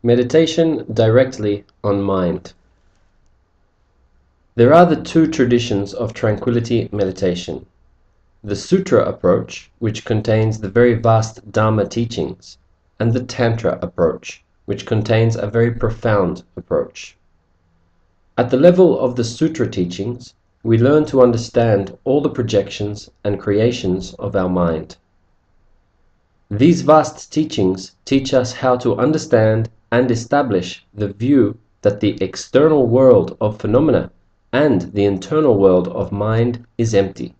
Meditation directly on mind. There are the two traditions of tranquility meditation. The Sutra approach, which contains the very vast Dharma teachings, and the Tantra approach, which contains a very profound approach. At the level of the Sutra teachings, we learn to understand all the projections and creations of our mind. These vast teachings teach us how to understand and establish the view that the external world of phenomena and the internal world of mind is empty.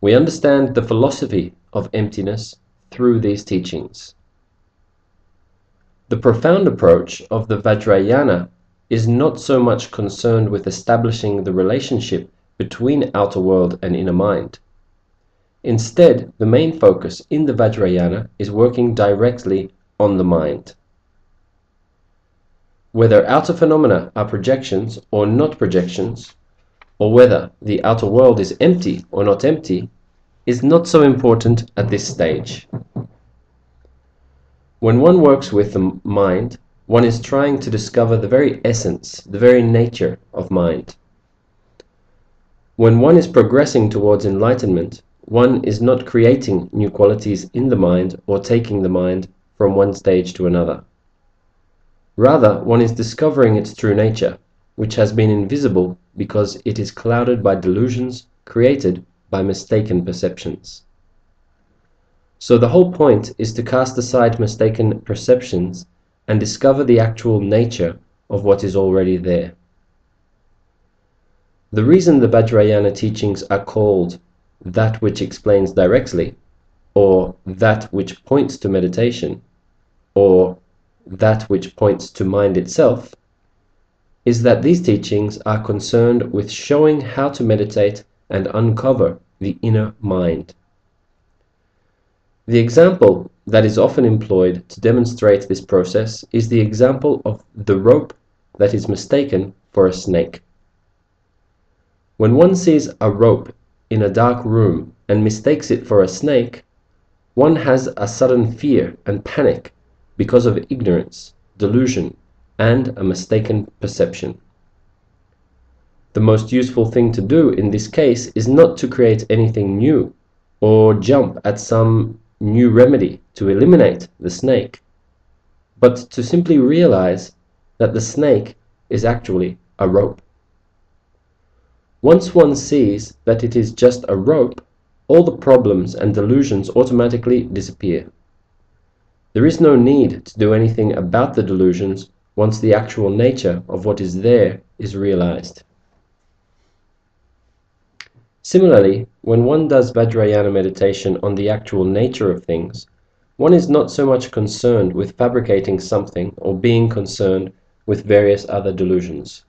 We understand the philosophy of emptiness through these teachings. The profound approach of the VAJRAYANA is not so much concerned with establishing the relationship between outer world and inner mind. Instead, the main focus in the VAJRAYANA is working directly on the mind. Whether outer phenomena are projections or not projections, or whether the outer world is empty or not empty, is not so important at this stage. When one works with the mind, one is trying to discover the very essence, the very nature of mind. When one is progressing towards enlightenment, one is not creating new qualities in the mind or taking the mind from one stage to another. Rather, one is discovering its true nature, which has been invisible because it is clouded by delusions created by mistaken perceptions. So the whole point is to cast aside mistaken perceptions and discover the actual nature of what is already there. The reason the VAJRAYANA teachings are called that which explains directly, or that which points to meditation, or that which points to mind itself, is that these teachings are concerned with showing how to meditate and uncover the inner mind. The example that is often employed to demonstrate this process is the example of the rope that is mistaken for a snake. When one sees a rope in a dark room and mistakes it for a snake, one has a sudden fear and panic because of ignorance, delusion, and a mistaken perception. The most useful thing to do in this case is not to create anything new or jump at some new remedy to eliminate the snake, but to simply realize that the snake is actually a rope. Once one sees that it is just a rope, all the problems and delusions automatically disappear. There is no need to do anything about the delusions once the actual nature of what is there is realized. Similarly, when one does VAJRAYANA meditation on the actual nature of things, one is not so much concerned with fabricating something or being concerned with various other delusions.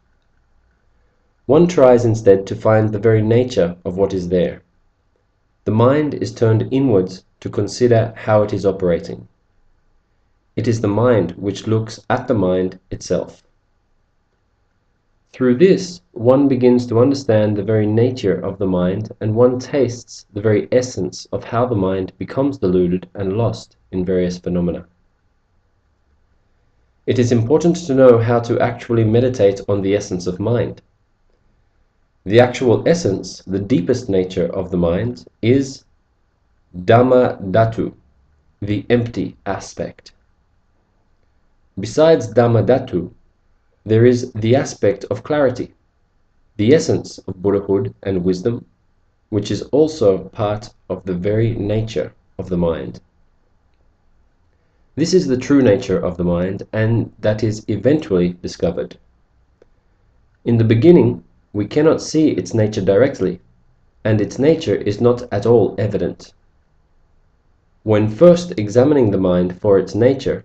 One tries instead to find the very nature of what is there. The mind is turned inwards to consider how it is operating. It is the mind which looks at the mind itself. Through this, one begins to understand the very nature of the mind, and one tastes the very essence of how the mind becomes deluded and lost in various phenomena. It is important to know how to actually meditate on the essence of mind. The actual essence, the deepest nature of the mind, is Dhamma Dhatu, the empty aspect. Besides Dhamma Dhatu, there is the aspect of clarity, the essence of Buddhahood and wisdom, which is also part of the very nature of the mind. This is the true nature of the mind, and that is eventually discovered. In the beginning, we cannot see its nature directly, and its nature is not at all evident. When first examining the mind for its nature,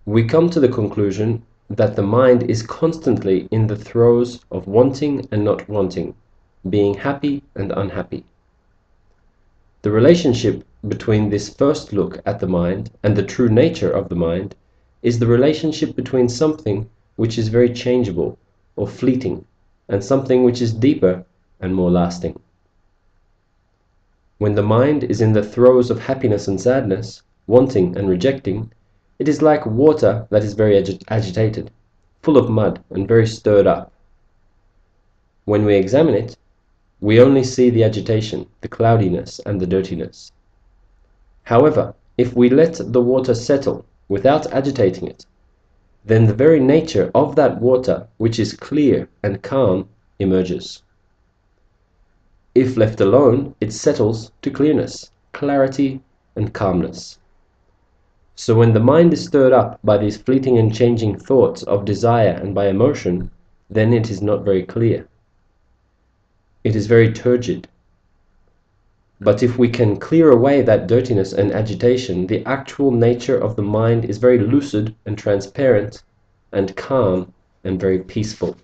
we come to the conclusion that the mind is constantly in the throes of wanting and not wanting, being happy and unhappy. The relationship between this first look at the mind and the true nature of the mind is the relationship between something which is very changeable or fleeting and something which is deeper and more lasting. When the mind is in the throes of happiness and sadness, wanting and rejecting, It is like water that is very agitated, full of mud and very stirred up. When we examine it, we only see the agitation, the cloudiness, and the dirtiness. However, if we let the water settle without agitating it, then the very nature of that water, which is clear and calm, emerges. If left alone, it settles to clearness, clarity, and calmness. So when the mind is stirred up by these fleeting and changing thoughts of desire and by emotion, then it is not very clear. It is very turgid. But if we can clear away that dirtiness and agitation, the actual nature of the mind is very lucid and transparent and calm and very peaceful.